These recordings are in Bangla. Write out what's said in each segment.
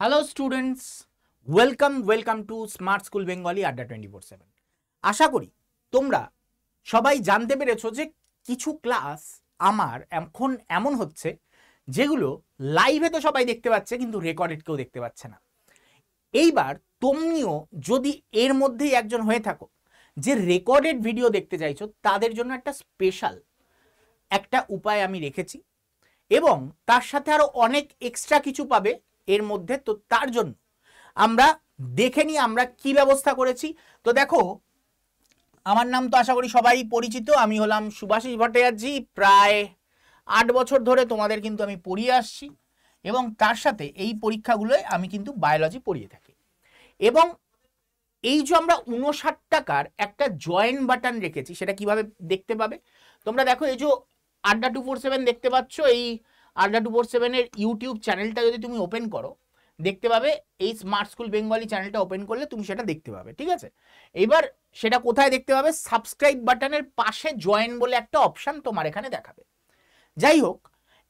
Hello students, welcome to smart school Bengali আড্ডা 24/7। আশা করি তোমরা সবাই জানতে পেরেছো যে কিছু ক্লাস আমার এখন এমন হচ্ছে যেগুলো লাইভে তো সবাই দেখতে পাচ্ছে কিন্তু রেকর্ডেড কেউ দেখতে পাচ্ছে না। এইবার তুমিও যদি এর মধ্যেই একজন হয়ে থাকো যে রেকর্ডেড ভিডিও দেখতে চাইছো, তাদের জন্য একটা স্পেশাল একটা উপায় আমি রেখেছি এবং তার সাথে আরো অনেক এক্সট্রা কিছু পাবে এর মধ্যে। তো তার জন্য আমরা দেখে নিই আমরা কি ব্যবস্থা করেছি। তো দেখো, আমার নাম তো আশা করি সবাই পরিচিত, আমি হলাম শুভাশিস ভট্টাচার্য। প্রায় 8 বছর ধরে তোমাদের কিন্তু আমি পড়িয়ে আসছি এবং তার সাথে এই পরীক্ষাগুলোয় আমি কিন্তু বায়োলজি পড়িয়ে থাকি। এবং এই যে আমরা 59 টাকার একটা জয়েন বাটন রেখেছি, সেটা কিভাবে দেখতে পাবে তোমরা দেখো। এই যে আড্ডা 247 দেখতে পাচ্ছ, এই আড্ডা 247 এর ইউটিউব চ্যানেলটা যদি তুমি ওপেন করো দেখতে পাবে, এই স্মার্ট স্কুল বেঙ্গলি চ্যানেলটা ওপেন করলে তুমি সেটা দেখতে পাবে, ঠিক আছে। এবার সেটা কোথায় দেখতে পাবে? সাবস্ক্রাইব বাটনের পাশে জয়েন বলে একটা অপশন তোমার এখানে দেখাবে। যাই হোক,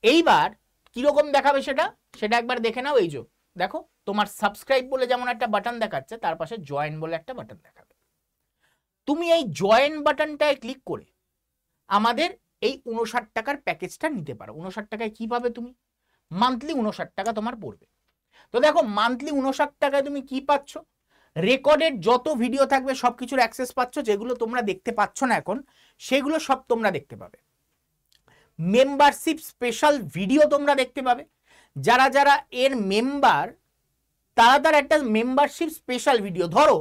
এইবার কিরকম দেখাবে সেটা সেটা একবার দেখে নাও। এই যে দেখো, তোমার সাবস্ক্রাইব বলে যেমন একটা বাটন দেখাচ্ছে, তার পাশে জয়েন বলে একটা বাটন দেখাবে। তুমি এই জয়েন বাটনটায় ক্লিক করে আমাদের এই 59 টাকার প্যাকেজটা নিতে পারো। 59 টাকায় কি পাবে? তুমি মান্থলি 59 টাকা তোমার পড়বে। তো দেখো, মান্থলি 59 টাকায় তুমি কি পাচ্ছ? রেকর্ডেড যত ভিডিও থাকবে সব কিছুর অ্যাক্সেস পাচ্ছ, যেগুলো তোমরা দেখতে পাচ্ছ না এখন সেগুলো সব তোমরা দেখতে পাবে। মেম্বারশিপ স্পেশাল ভিডিও তোমরা দেখতে পাবে। যারা যারা এর মেম্বার তারা একটা মেম্বারশিপ স্পেশাল ভিডিও, ধরো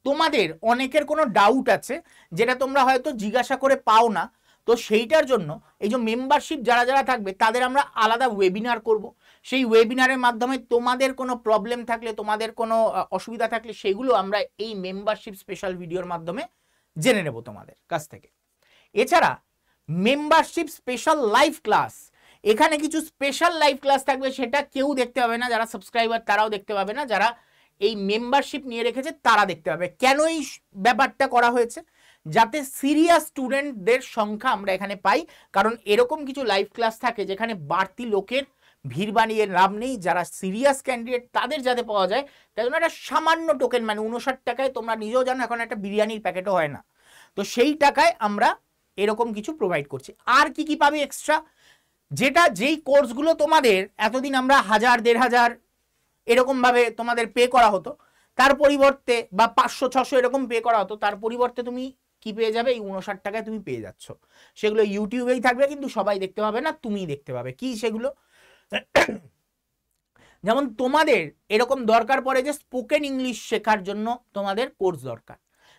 তোমাদের অনেকের কোনো ডাউট আছে যেটা তোমরা হয়তো জিজ্ঞাসা করে পাও না, তো সেইটার জন্য এই যে মেম্বারশিপ যারা যারা থাকবে তাদের আমরা আলাদা ওয়েবিনার করব। সেই ওয়েবিনারের মাধ্যমে তোমাদের কোনো প্রবলেম থাকলে, তোমাদের কোনো অসুবিধা থাকলে সেগুলো আমরা এই মেম্বারশিপ স্পেশাল ভিডিওর মাধ্যমে জেনে নেব তোমাদের কাছ থেকে। এছাড়া মেম্বারশিপ স্পেশাল লাইভ ক্লাস, এখানে কিছু স্পেশাল লাইভ ক্লাস থাকবে, সেটা কেউ দেখতে পাবে না, যারা সাবস্ক্রাইবার তারাও দেখতে পাবে না, যারা এই মেম্বারশিপ নিয়ে রেখেছে তারা দেখতে পাবে। কেন এই ব্যাপারটা করা হয়েছে? যাতে সিরিয়াস স্টুডেন্টদের সংখ্যা আমরা এখানে পাই, কারণ এরকম কিছু লাইভ ক্লাস থাকে যেখানে বাড়তি লোকের ভিড় বানিয়ে লাভ নেই। যারা সিরিয়াস ক্যান্ডিডেট তাদের যাতে পাওয়া যায়, তাই জন্য একটা সামান্য টোকেন, মানে 59 টাকায় তোমরা নিজেও জানো এখন একটা বিরিয়ানির প্যাকেটও হয় না, তো সেই টাকায় আমরা এরকম কিছু প্রোভাইড করছি। আর কি কি পাবে এক্সট্রা? যেই কোর্সগুলো তোমাদের এতদিন আমরা 1000-1500 এরকম ভাবে তোমাদের পে করা হতো, তার পরিবর্তে বা 500-600 এরকম পে করা হতো, তার পরিবর্তে তুমি কি পেয়ে যাবে? এই 59 টাকায় তুমি পেয়ে যাচ্ছ। সেগুলো ইউটিউবেই থাকবে, কিন্তু সবাই দেখতে পাবে না, তুমিই দেখতে পাবে। কি সেগুলো? যেমন তোমাদের এরকম দরকার পড়ে যে স্পোকেন ইংলিশ শেখার জন্য তোমাদের কোর্স দরকার,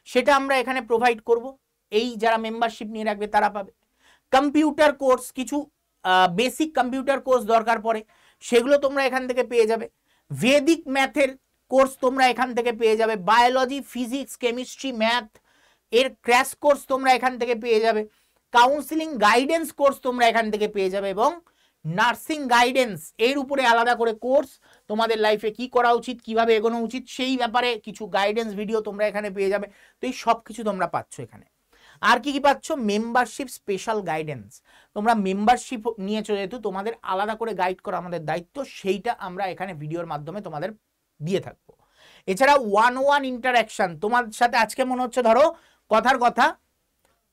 সেটা আমরা এখানে প্রোভাইড করব। এই যারা মেম্বারশিপ নিয়ে রাখবে তারা পাবে। কম্পিউটার কোর্স, কিছু বেসিক কম্পিউটার কোর্স দরকার পড়ে, সেগুলো তোমরা এখান থেকে পেয়ে যাবে। ভেদিক ম্যাথের কোর্স তোমরা এখান থেকে পেয়ে যাবে। বায়োলজি, ফিজিক্স, কেমিস্ট্রি, ম্যাথ এর ক্র্যাশ কোর্স তোমরা এখান থেকে পেয়ে যাবে। কাউন্সিলিং গাইডেন্স কোর্স তোমরা এখান থেকে পেয়ে যাবে এবং নার্সিং গাইডেন্স এর উপরে আলাদা করে কোর্স, তোমাদের লাইফে কি করা উচিত, কিভাবে এগোনো উচিত সেই ব্যাপারে কিছু গাইডেন্স ভিডিও তোমরা এখানে পেয়ে যাবে। তো এই সব কিছু তোমরা পাচ্ছ এখানে। আর কি কি পাচ্ছ? মেম্বারশিপ স্পেশাল গাইডেন্স, তোমরা মেম্বারশিপ নিয়েছো যেহেতু তোমাদের আলাদা করে গাইড করা আমাদের দায়িত্ব, সেইটা আমরা এখানে ভিডিওর মাধ্যমে তোমাদের দিয়ে থাকবো। এছাড়া 1-on-1 ইন্টারাকশন, তোমার সাথে আজকে মনে হচ্ছে ধরো কথার কথা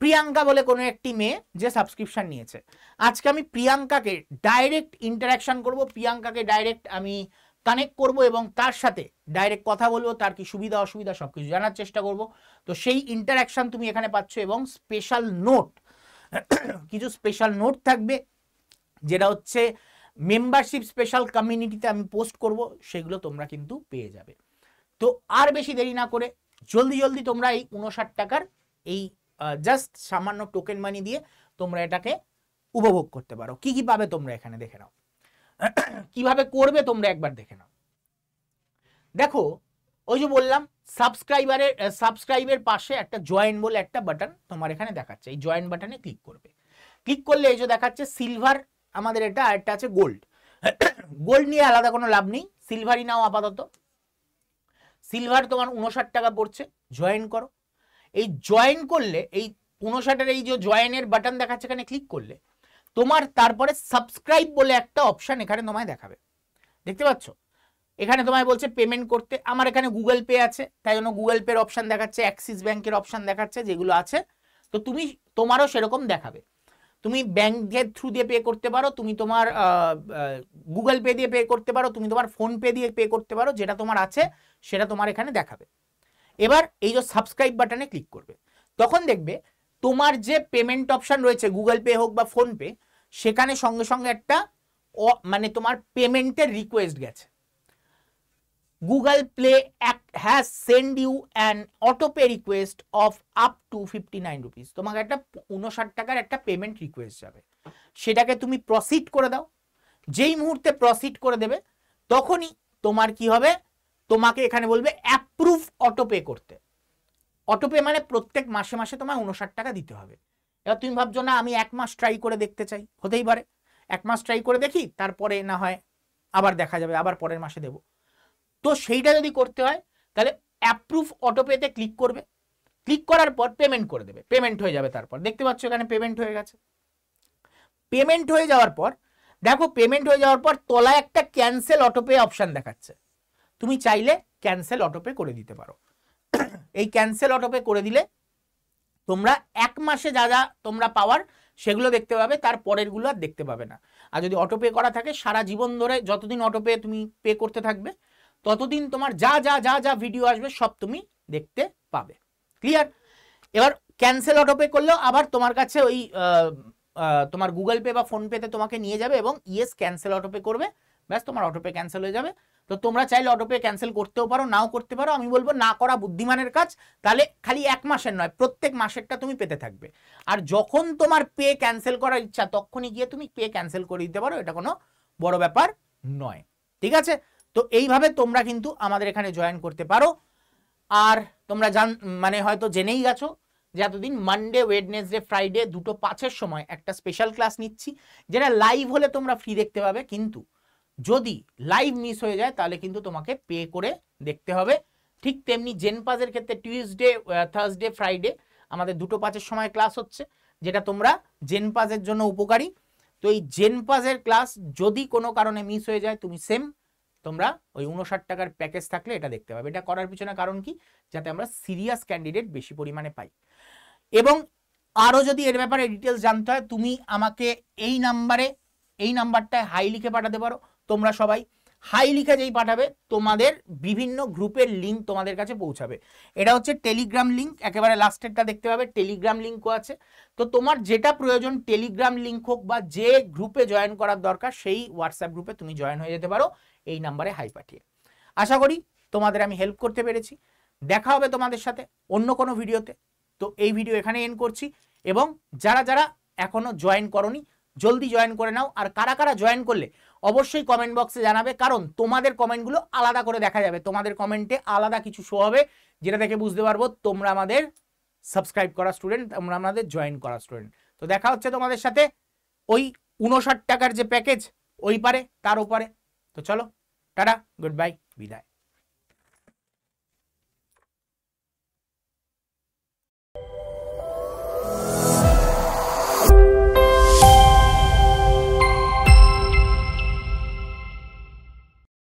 প্রিয়াঙ্কা বলে কোনো একটি মেয়ে যে সাবস্ক্রিপশন নিয়েছে, আজকে আমি প্রিয়াঙ্কাকে ডাইরেক্ট ইন্টারাকশন করব, প্রিয়াঙ্কাকে ডাইরেক্ট আমি কানেক্ট করব এবং তার সাথে ডাইরেক্ট কথা বলবো, তার কি সুবিধা অসুবিধা সবকিছু জানার চেষ্টা করব। তো সেই ইন্টারাকশন তুমি এখানে পাচ্ছ এবং স্পেশাল নোট, কিছু স্পেশাল নোট থাকবে যেটা হচ্ছে মেম্বারশিপ স্পেশাল কমিউনিটিতে আমি পোস্ট করব, সেগুলো তোমরা কিন্তু পেয়ে যাবে। তো আর বেশি দেরি না করে জলদি জলদি তোমরা এই 59 টাকার এই জাস্ট সামান্য টোকেন মানি দিয়ে তোমরা এটাকে উপভোগ করতে পারো। কি কি পাবে তোমরা এখানে দেখে নাও, কিভাবে করবে তোমরা একবার দেখে নাও। দেখো, ওই যে বললাম সাবস্ক্রাইবের পাশে একটা জয়েন বলে একটা বাটন তোমার এখানে দেখাচ্ছে, এই জয়েন বাটনে ক্লিক করবে। ক্লিক করলে এই যে দেখাচ্ছে সিলভার আমাদের এটা, আর একটা আছে গোল্ড। গোল্ড নিয়ে আলাদা কোনো লাভ নেই, সিলভারই নাও আপাতত। সিলভার তোমার 59 টাকা পড়ছে, জয়েন করো। এই জয়েন করলে এই 59-এর এই যে জয়েনের বাটন দেখাচ্ছে এখানে ক্লিক করলে তোমার তারপরে সাবস্ক্রাইব বলে একটা অপশন এখানে তোমায় দেখাবে, দেখতে পাচ্ছ? এখানে তোমায় বলছে পেমেন্ট করতে, আমার এখানে গুগল পে আছে তাই জন্য গুগল পের অপশন দেখাচ্ছে, অ্যাক্সিস ব্যাংকের অপশন দেখাচ্ছে, যেগুলো আছে তো তুমি তোমারও সেরকম দেখাবে। তুমি ব্যাংকের থ্রু দিয়ে পে করতে পারো, তুমি তোমার গুগল পে দিয়ে পে করতে পারো, তুমি তোমার ফোন পে দিয়ে পে করতে পারো, যেটা তোমার আছে সেটা তোমার এখানে দেখাবে। এবার এই যে সাবস্ক্রাইব বাটনে ক্লিক করবে, তখন দেখবে তোমার যে পেমেন্ট অপশন রয়েছে গুগল পে হোক বা ফোন পে, সেখানে সঙ্গে সঙ্গে একটা মানে তোমার পেমেন্টের রিকোয়েস্ট গেছে। Google Play has send you an auto pay request of up to 59 rupees. তোমাকে একটা 59 টাকার একটা পেমেন্ট রিকোয়েস্ট যাবে, সেটাকে তুমি প্রসিড করে দাও। যেই মুহূর্তে প্রসিড করে দেবে তখনই তোমার কি হবে, তোমাকে এখানে বলবে অ্যাপ্রুভ অটো পে করতে। অটো পে মানে প্রত্যেক মাসে মাসে তোমায় 59 টাকা দিতে হবে। এবার তুমি ভাবছো না আমি 1 মাস ট্রাই করে দেখতে চাই, হতেই পারে 1 মাস ট্রাই করে দেখি, তারপরে না হয় আবার দেখা যাবে, আবার পরের মাসে দেবো। তো সেইটা যদি করতে হয় তাহলে অ্যাপ্রুভ অটো পেতে ক্লিক করবে, ক্লিক করার পর পেমেন্ট করে দেবে, পেমেন্ট হয়ে যাবে। তারপর দেখতে পাচ্ছ এখানে পেমেন্ট হয়ে গেছে। পেমেন্ট হয়ে যাওয়ার পর দেখো, পেমেন্ট হয়ে যাওয়ার পর তলায় একটা ক্যান্সেল অটোপে অপশন দেখাচ্ছে, তুমি চাইলে ক্যান্সেল অটোপে করে দিতে পারো। এই ক্যান্সেল অটোপে করে দিলে তোমরা 1 মাসে যা যা তোমরা পাওয়ার সেগুলো দেখতে পাবে, তার পরেরগুলো আর দেখতে পাবে না। আর যদি অটোপে করা থাকে সারা জীবন ধরে যতদিন অটোপে তুমি পে করতে থাকবে ততদিন তোমার যা যা যা যা ভিডিও আসবে সব তুমি দেখতে পাবে। ক্লিয়ার? এবার ক্যান্সেল অটোপে করলেও আবার তোমার কাছে ওই তোমার গুগল পে বা ফোন পেতে তোমাকে নিয়ে যাবে এবং ইয়েস ক্যান্সেল অটোপে করবে, ব্যাস তোমার অটোপে ক্যান্সেল হয়ে যাবে। তো তোমরা চাইলে অটোপে ক্যান্সেল করতেও পারো, নাও করতে পারো। আমি বলবো না করা বুদ্ধিমানের কাজ। তাহলে খালি 1 মাসের নয়, প্রত্যেক মাসেরটা তুমি পেতে থাকবে। আর যখন তোমার পে ক্যান্সেল করার ইচ্ছা তখনই গিয়ে তুমি পে ক্যান্সেল করে দিতে পারো, এটা কোনো বড় ব্যাপার নয়। ঠিক আছে? তো এইভাবে তোমরা কিন্তু আমাদের এখানে জয়েন করতে পারো। আর তোমরা মানে হয়তো জেনেই গেছো যে এতদিন মানডে, ওয়েডনেসডে, ফ্রাইডে 2টো 5-এর সময় একটা স্পেশাল ক্লাস নিচ্ছি, যেটা লাইভ হলে তোমরা ফ্রি দেখতে পাবে। কিন্তু যদি লাইভ মিস হয়ে যায় তাহলে কিন্তু তোমাকে পে করে দেখতে হবে। ঠিক তেমনি জেনপাজের ক্ষেত্রে টিউসডে, থার্সডে, ফ্রাইডে আমাদের 2টো 5-এর সময় ক্লাস হচ্ছে, যেটা তোমরা জেনপাজের জন্য উপকারী। তো এই জেনপাজের ক্লাস যদি কোনো কারণে মিস হয়ে যায়, তুমি তোমরা ওই 59 টাকার প্যাকেজ থাকলে এটা দেখতে পাবে। এটা করার পিছনে কারণ কি, যাতে আমরা সিরিয়াস ক্যান্ডিডেট বেশি পরিমাণে পাই। এবং আরও যদি এর ব্যাপারে ডিটেলস জানতে হয়, তুমি আমাকে এই নাম্বারটায় হাই লিখে পাঠাতে পারো। তোমরা সবাই হাই লিখে যেই পাঠাবে তোমাদের বিভিন্ন গ্রুপের লিঙ্ক তোমাদের কাছে পৌঁছাবে। এটা হচ্ছে টেলিগ্রাম লিঙ্ক, একেবারে লাস্টেরটা দেখতে পাবে, টেলিগ্রাম লিঙ্কও আছে। তো তোমার যেটা প্রয়োজন, টেলিগ্রাম লিঙ্ক হোক বা যে গ্রুপে জয়েন করার দরকার, সেই হোয়াটসঅ্যাপ গ্রুপে তুমি জয়েন হয়ে যেতে পারো এই নাম্বারে হাই পাঠিয়ে। আশা করি তোমাদের আমি হেল্প করতে পেরেছি। দেখা হবে তোমাদের সাথে অন্য কোনো ভিডিওতে। তো এই ভিডিও এখানে এন্ড করছি, এবং যারা যারা এখনো জয়েন করোনি জলদি জয়েন করে নাও। আর কারা কারা জয়েন করলে অবশ্যই কমেন্ট বক্সে জানাবে, কারণ তোমাদের কমেন্টগুলো আলাদা করে দেখা যাবে, তোমাদের কমেন্টে আলাদা কিছু শো হবে, যেটা দেখে বুঝতে পারবো তোমরা আমাদের সাবস্ক্রাইব করা স্টুডেন্ট, তোমরা আমাদের জয়েন করা স্টুডেন্ট। তো দেখা হচ্ছে তোমাদের সাথে ওই 59 টাকার যে প্যাকেজ ওই পারে তার ওপারে। তো চলো, টাটা, গুড বাই, বিদায়।